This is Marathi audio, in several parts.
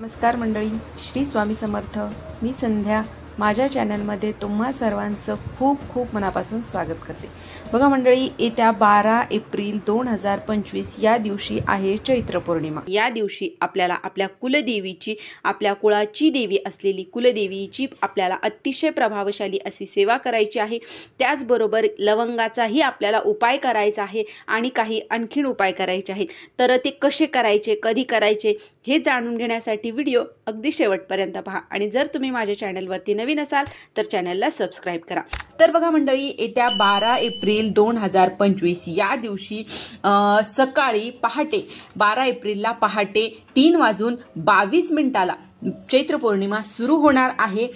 नमस्कार मंडळी, श्री स्वामी समर्थ. मी संध्या माझ्या चॅनलमध्ये तुम्हा सर्वांचं खूप खूप मनापासून स्वागत करते. बघा मंडळी, येत्या 12 एप्रिल 2025 या दिवशी आहे चैत्र पौर्णिमा. या दिवशी आपल्याला आपल्या कुलदेवीची, आपल्या कुळाची देवी असलेली कुलदेवीची आपल्याला अतिशय प्रभावशाली अशी सेवा करायची आहे. त्याचबरोबर लवंगाचाही आपल्याला उपाय करायचा आहे आणि काही आणखीन उपाय करायचे आहेत. तर ते कसे करायचे, कधी करायचे हे जाणून घेण्यासाठी व्हिडिओ अगदी शेवटपर्यंत पहा. आणि जर तुम्ही माझ्या चॅनलवरती नवीन असाल तर चॅनलला सबस्क्राईब करा. तर बघा मंडळी, येत्या 12 एप्रिल 2025 या दिवशी सकाळी पहाटे 12 एप्रिलला पहाटे 3:22 चैत्र पौर्णिमा सुरू होणार आहे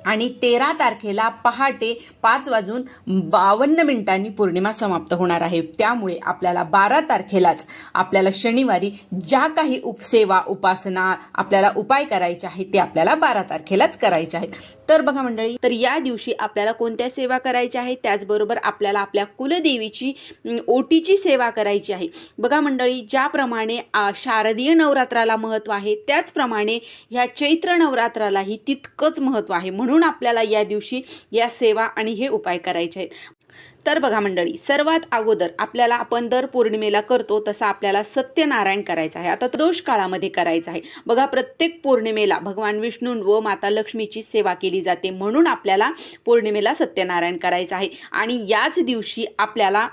आणि 13 तारखेला पहाटे 5:52 पौर्णिमा समाप्त होणार आहे. त्यामुळे आपल्याला 12 तारखेलाच आपल्याला शनिवारी ज्या काही सेवा उपासना आपल्याला उपाय करायचे आहेत ते आपल्याला 12 तारखेलाच करायचे आहेत. तर बघा मंडळी, तर या दिवशी आपल्याला कोणत्या सेवा करायच्या आहेत, त्याचबरोबर आपल्याला आपल्या कुलदेवीची ओटीची सेवा करायची आहे. बघा मंडळी, ज्याप्रमाणे शारदीय नवरात्राला महत्त्व आहे त्याचप्रमाणे ह्या चैत्र नवरात्रालाही तितकंच महत्त्व आहे. म्हणून आपल्याला या दिवशी या सेवा आणि हे उपाय करायचे आहेत. तर बघा मंडळी, सर्वात अगोदर आपल्याला आपण दर पौर्णिमेला करतो तसं आपल्याला सत्यनारायण करायचं आहे. आता दोष काळामध्ये करायचं आहे. बघा, प्रत्येक पौर्णिमेला भगवान विष्णू व माता लक्ष्मीची सेवा केली जाते, म्हणून आपल्याला पौर्णिमेला सत्यनारायण करायचं आहे. आणि याच दिवशी आपल्याला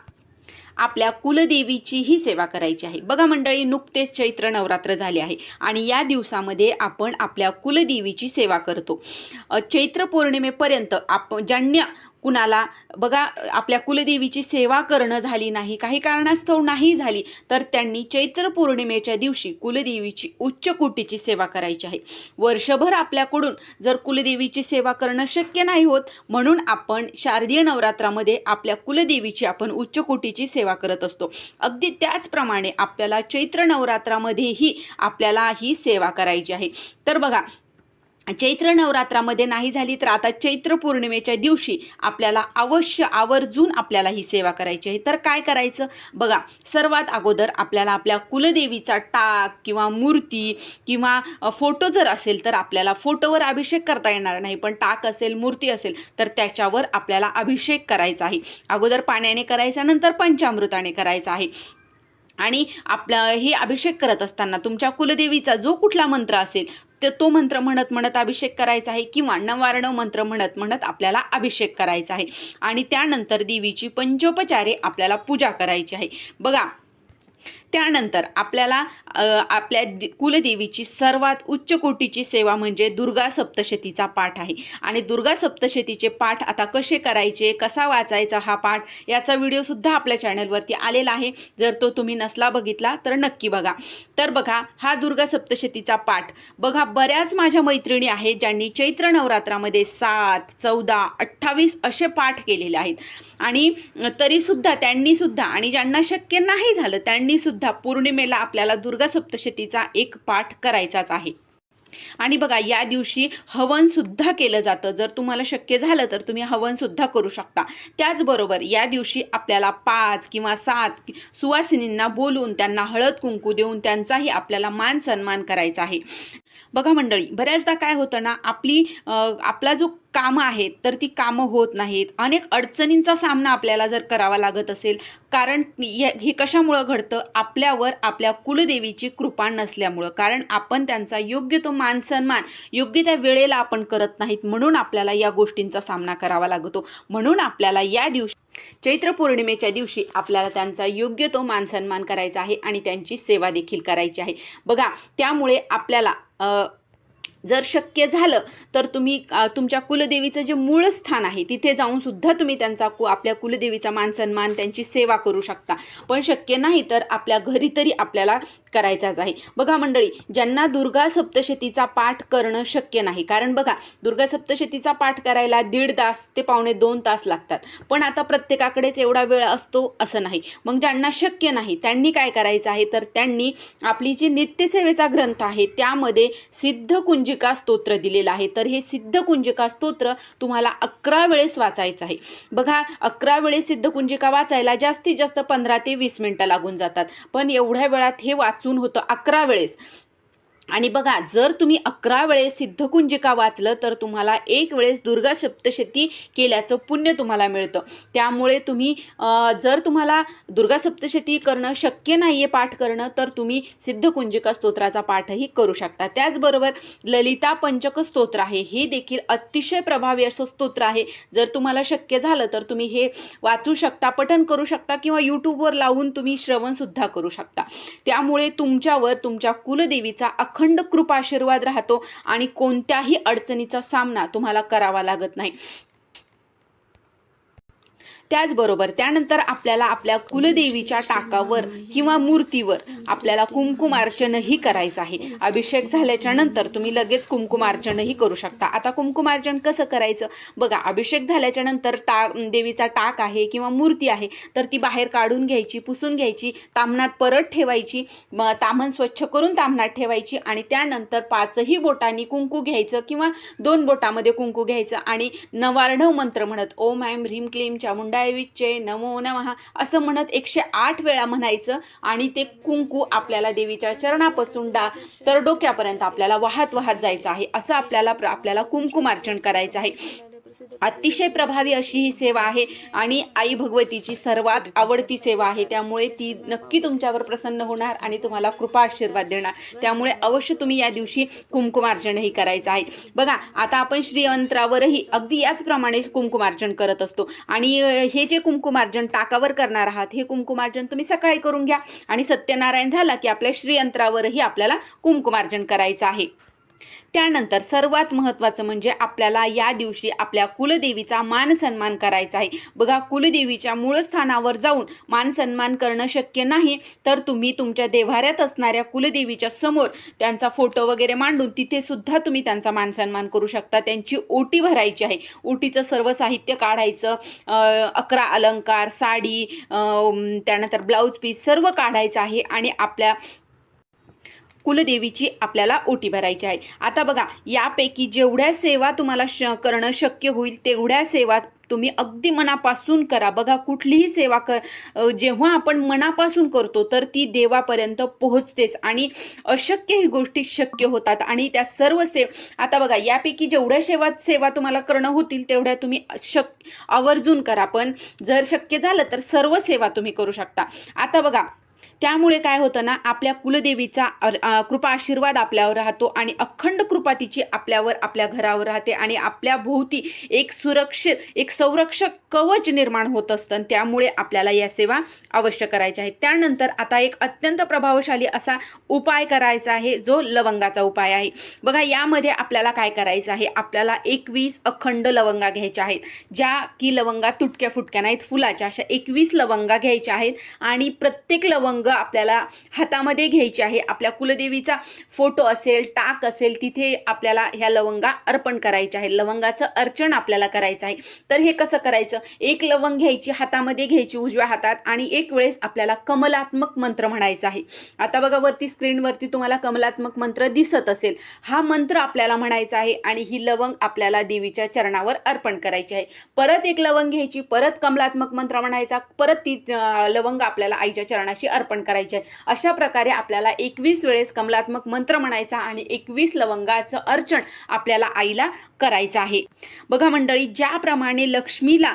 आपल्या कुलदेवीची ही सेवा करायची आहे. बघा मंडळी, नुकतेच चैत्र नवरात्र झाले आहे आणि या दिवसामध्ये आपण आपल्या कुलदेवीची सेवा करतो. चैत्र पौर्णिमेपर्यंत आपण ज्यांना कुणाला बघा आपल्या कुलदेवीची सेवा करणं झाली नाही, काही कारणास्तव नाही झाली, तर त्यांनी चैत्र पौर्णिमेच्या दिवशी कुलदेवीची उच्च कोटीची सेवा करायची आहे. वर्षभर आपल्याकडून जर कुलदेवीची सेवा करणं शक्य नाही होत, म्हणून आपण शारदीय नवरात्रामध्ये आपल्या कुलदेवीची आपण उच्च कोटीची सेवा करत असतो. अगदी त्याचप्रमाणे आपल्याला चैत्र नवरात्रामध्येही आपल्याला ही सेवा करायची आहे. तर बघा, चैत्र नवरात्रामध्ये नाही झाली तर आता चैत्र पौर्णिमेच्या दिवशी आपल्याला अवश्य आवर्जून आपल्याला ही सेवा करायची आहे. तर काय करायचं बघा, सर्वात अगोदर आपल्याला आपल्या कुलदेवीचा टाक किंवा मूर्ती किंवा फोटो जर असेल तर आपल्याला फोटोवर अभिषेक करता येणार नाही, पण टाक असेल, मूर्ती असेल तर त्याच्यावर आपल्याला अभिषेक करायचा आहे. अगोदर पाण्याने करायचा, नंतर पंचामृताने करायचा आहे. आणि आपला हे अभिषेक करत असताना तुमच्या कुलदेवीचा जो कुठला मंत्र असेल तो मंत्र म्हणत म्हणत अभिषेक करायचा आहे किंवा नवार्ण मंत्र म्हणत म्हणत आपल्याला अभिषेक करायचा आहे. आणि त्यानंतर देवीची पंचोपचारे आपल्याला पूजा करायची आहे. बघा, त्यानंतर आपल्याला आपल्या कुलदेवीची सर्वात उच्च कोटीची सेवा म्हणजे दुर्गा सप्तशतीचा पाठ आहे. आणि दुर्गा सप्तशतीचे पाठ आता कसे करायचे, कसा वाचायचा हा पाठ, याचा व्हिडिओसुद्धा आपल्या चॅनलवरती आलेला आहे. जर तो तुम्ही नसला बघितला तर नक्की बघा. तर बघा, हा दुर्गा सप्तशतीचा पाठ बघा, बऱ्याच माझ्या मैत्रिणी आहेत ज्यांनी चैत्र नवरात्रामध्ये 7, 14, 28 असे पाठ केलेले आहेत. आणि तरीसुद्धा त्यांनीसुद्धा, आणि ज्यांना शक्य नाही झालं त्यांनीसुद्धा पौर्णिमेला आपल्याला दुर्गा सप्तशतीचा एक पाठ करायचाच आहे. आणि बघा, या दिवशी हवन सुद्धा केलं जातं. जर तुम्हाला शक्य झालं तर तुम्ही हवन सुद्धा करू शकता. त्याचबरोबर या दिवशी आपल्याला 5 किंवा 7 सुवासिनींना बोलून त्यांना हळद कुंकू देऊन त्यांचाही आपल्याला मान सन्मान करायचा आहे. बघा मंडळी, बऱ्याचदा काय होतं ना, आपला जो कामं आहेत तर ती कामं होत नाहीत. अनेक अडचणींचा सामना आपल्याला जर करावा लागत असेल, कारण हे कशामुळं घडतं, आपल्यावर आपल्या कुलदेवीची कृपा नसल्यामुळं. कारण आपण त्यांचा योग्य तो मान सन्मान योग्य त्या वेळेला आपण करत नाहीत, म्हणून आपल्याला या गोष्टींचा सामना करावा लागतो. म्हणून आपल्याला या दिवशी चैत्र पौर्णिमेच्या दिवशी आपल्याला त्यांचा योग्य तो मान सन्मान करायचा आहे आणि त्यांची सेवा देखील करायची आहे. बघा, त्यामुळे आपल्याला जर शक्य झालं तर तुम्ही तुमच्या कुलदेवीचं जे मूळ स्थान आहे तिथे जाऊन सुद्धा तुम्ही त्यांचा आपल्या कुलदेवीचा मान सन्मान त्यांची सेवा करू शकता. पण शक्य नाही तर आपल्या घरी तरी आपल्याला करायचाच आहे. बघा मंडळी, ज्यांना दुर्गा सप्तशतीचा पाठ करणं शक्य नाही, कारण बघा दुर्गा सप्तशतीचा पाठ करायला 1.5 तास ते पावणे 2 तास लागतात, पण आता प्रत्येकाकडेच एवढा वेळ असतो असं नाही. मग ज्यांना शक्य नाही त्यांनी काय करायचं आहे, तर त्यांनी आपली जी नित्यसेवेचा ग्रंथ आहे त्यामध्ये सिद्धकुंजिका स्तोत्र दिलेलं आहे. तर हे सिद्धकुंजिका स्तोत्र तुम्हाला 11 वेळेस वाचायचं आहे. बघा, 11 वेळेस सिद्धकुंजिका वाचायला जास्तीत जास्त 15 ते 20 मिनिटं लागून जातात, पण एवढ्या वेळात हे वाचून होतं 11 वेळेस. आणि बघा, जर तुम्ही 11 वेळेस सिद्धकुंजिका वाचलं तर तुम्हाला 1 वेळेस दुर्गा सप्तशती केल्याचं पुण्य तुम्हाला मिळतं. त्यामुळे तुम्ही जर तुम्हाला दुर्गा सप्तशती करणं शक्य नाही आहे, पाठ करणं, तर तुम्ही सिद्धकुंजिका स्तोत्राचा पाठही करू शकता. त्याचबरोबर ललिता पंचक स्तोत्र आहे, हे देखील अतिशय प्रभावी असं स्तोत्र आहे. जर तुम्हाला शक्य झालं तर तुम्ही हे वाचू शकता, पठण करू शकता किंवा यूट्यूबवर लावून तुम्ही श्रवणसुद्धा करू शकता. त्यामुळे तुमच्यावर तुमच्या कुलदेवीचा अखंड कृपा आशीर्वाद राहतो आणि कोणत्याही अडचणीचा सामना तुम्हाला करावा लागत नाही. त्याचबरोबर त्यानंतर आपल्याला आपल्या कुलदेवीच्या टाकावर किंवा मूर्तीवर आपल्याला कुंकुमार्चनही करायचं आहे. अभिषेक झाल्याच्या नंतर तुम्ही लगेच कुंकुमार्चनही करू शकता. आता कुंकुमार्चन कसं करायचं बघा, अभिषेक झाल्याच्या नंतर देवीचा टाक आहे किंवा मूर्ती आहे तर ती बाहेर काढून घ्यायची, पुसून घ्यायची, ताम्हणात परत ठेवायची, ताम्हण स्वच्छ करून ताम्हणात ठेवायची आणि त्यानंतर 5ही बोटांनी कुंकू घ्यायचं किंवा 2 बोटामध्ये कुंकू घ्यायचं आणि नवार्णव मंत्र म्हणत ओम ऐं ह्रीं क्लीं चामुंडाय विच्चे नमो नमः असं म्हणत 108 वेळा म्हणायचं आणि ते कुंकू आपल्याला देवीच्या चरणापासून तर डोक्यापर्यंत आपल्याला वाहत वाहत जायचं आहे. असं आपल्याला कुंकुमार्चन करायचं आहे. अतिशय प्रभावी अशी ही सेवा आहे आणि आई भगवतीची सर्वात आवडती सेवा आहे. त्यामुळे ती नक्की तुमच्यावर प्रसन्न होणार आणि तुम्हाला कृपा आशीर्वाद देणार. त्यामुळे अवश्य तुम्ही या दिवशी कुंकुमार्चनही करायचं आहे. बघा, आता आपण श्रीयंत्रावरही अगदी याचप्रमाणे कुंकुमार्चन करत असतो आणि हे जे कुंकुमार्चन टाकावर करणार आहात हे कुंकुमार्चन तुम्ही सकाळी करून घ्या आणि सत्यनारायण झाला की आपल्या श्रीयंत्रावरही आपल्याला कुंकुमार्चन करायचं आहे. त्यानंतर सर्वात महत्त्वाचं म्हणजे आपल्याला या दिवशी आपल्या कुलदेवीचा मान सन्मान करायचा आहे. बघा, कुलदेवीच्या मूळ स्थानावर जाऊन मान सन्मान करणं शक्य नाही तर तुम्ही तुमच्या देव्हाऱ्यात असणाऱ्या कुलदेवीच्या समोर त्यांचा फोटो वगैरे मांडून तिथे सुद्धा तुम्ही त्यांचा मान सन्मान करू शकता. त्यांची ओटी भरायची आहे. ओटीचं सर्व साहित्य काढायचं, 11 अलंकार, साडी, त्यानंतर ब्लाऊज पीस सर्व काढायचं आहे आणि आपल्या कुलदेवीची आपल्याला ओटी भरायची आहे. आता बघा, यापैकी जेवढ्या सेवा तुम्हाला करणं शक्य होईल तेवढ्या सेवा तुम्ही अगदी मनापासून करा. बघा, कुठलीही सेवा जेव्हा आपण मनापासून करतो तर ती देवापर्यंत पोहोचतेच आणि अशक्य ही गोष्टी शक्य होतात आणि त्या सर्व आता बघा, यापैकी जेवढ्या सेवा तुम्हाला करणं होतील तेवढ्या तुम्ही आवर्जून करा. पण जर शक्य झालं तर सर्व सेवा तुम्ही करू शकता. आता बघा, त्यामुळे काय होतं ना, आपल्या कुलदेवीचा कृपा आशीर्वाद आपल्यावर राहतो आणि अखंड कृपा तिची आपल्यावर, आपल्या घरावर राहते आणि आपल्या भोवती एक संरक्षक कवच निर्माण होत असतं. त्यामुळे आपल्याला या सेवा अवश्य करायच्या आहेत. त्यानंतर आता एक अत्यंत प्रभावशाली असा उपाय करायचा आहे जो लवंगाचा उपाय आहे. बघा, यामध्ये आपल्याला काय करायचं आहे, आपल्याला 21 अखंड लवंगा घ्यायच्या आहेत. ज्या की लवंगा तुटक्या फुटक्या नाहीत, फुलाच्या, अशा 21 लवंगा घ्यायच्या आहेत आणि प्रत्येक लवंग आपल्याला हातामध्ये घ्यायची आहे. आपल्या कुलदेवीचा फोटो असेल, टाक असेल, तिथे आपल्याला ह्या लवंगा अर्पण करायच्या आहे. लवंगाचं अर्चन आपल्याला करायचं आहे. तर हे कसं करायचं, एक लवंग घ्यायची, हातामध्ये घ्यायची उजव्या हातात आणि एक वेळेस आपल्याला कमलात्मक मंत्र म्हणायचा आहे. आता बघा, वरती स्क्रीनवरती तुम्हाला कमलात्मक मंत्र दिसत असेल. हा मंत्र आपल्याला म्हणायचा आहे आणि ही लवंग आपल्याला देवीच्या चरणावर अर्पण करायची आहे. परत एक लवंग घ्यायची, परत कमलात्मक मंत्र म्हणायचा, परत ती लवंग आपल्याला आईच्या चरणाशी अर्पण करायचे आहे. अशा प्रकारे आपल्याला 21 वेळेस कमलात्मक मंत्र म्हणायचा आणि 21 लवंगाचं अर्चन आपल्याला आईला करायचं आहे. बघा मंडळी, ज्याप्रमाणे लक्ष्मीला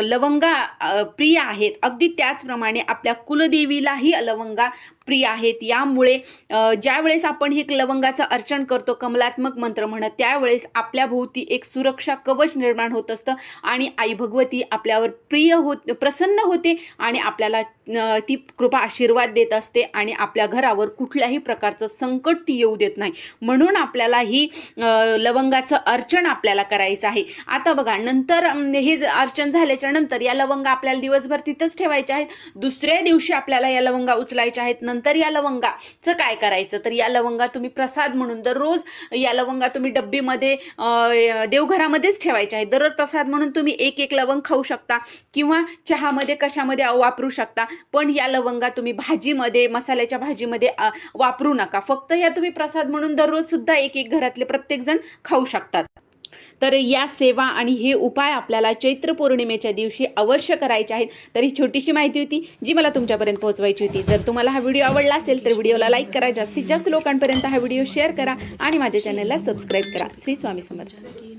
लवंगा प्रिय आहेत, अगदी त्याचप्रमाणे आपल्या कुलदेवीलाही लवंगा प्रिय आहेत. यामुळे ज्यावेळेस आपण हे लवंगाचं अर्चन करतो कमलात्मक मंत्र म्हणत, त्यावेळेस आपल्या भोवती एक सुरक्षा कवच निर्माण होत असतं आणि आई भगवती आपल्यावर प्रसन्न होते आणि आपल्याला ती कृपा आशीर्वाद देत असते आणि आपल्या घरावर कुठल्याही प्रकारचं संकट ती येऊ देत नाही. म्हणून आपल्याला ही लवंगाचं अर्चन आपल्याला करायचं आहे. आता बघा, नंतर हे अर्चन झाल्याच्या नंतर या लवंगा आपल्याला दिवसभर तिथंच ठेवायच्या आहेत. दुसऱ्या दिवशी आपल्याला या लवंगा उचलायच्या आहेत. नंतर या लवंगाचं काय करायचं, तर या लवंगा तुम्ही प्रसाद म्हणून दररोज या लवंगा तुम्ही डब्बीमध्ये देवघरामध्येच ठेवायच्या आहेत. दररोज प्रसाद म्हणून तुम्ही एक लवंग खाऊ शकता किंवा चहामध्ये कशामध्ये वापरू शकता. पण या लवंगा तुम्ही भाजीमध्ये, मसाल्याच्या भाजीमध्ये वापरू नका. फक्त या तुम्ही प्रसाद म्हणून दररोज सुद्धा एक घरातले प्रत्येक जण खाऊ शकतात. तर या सेवा आणि हे उपाय आपल्याला चैत्र पौर्णिमेच्या दिवशी अवश्य करायचे आहेत. तर ही छोटीशी माहिती होती जी मला तुमच्यापर्यंत पोहोचवायची होती. जर तुम्हाला हा व्हिडिओ आवडला असेल तर व्हिडिओला लाईक करा, जास्तीत जास्त लोकांपर्यंत हा व्हिडिओ शेअर करा आणि माझ्या चॅनलला सबस्क्राईब करा. श्री स्वामी समर्थ.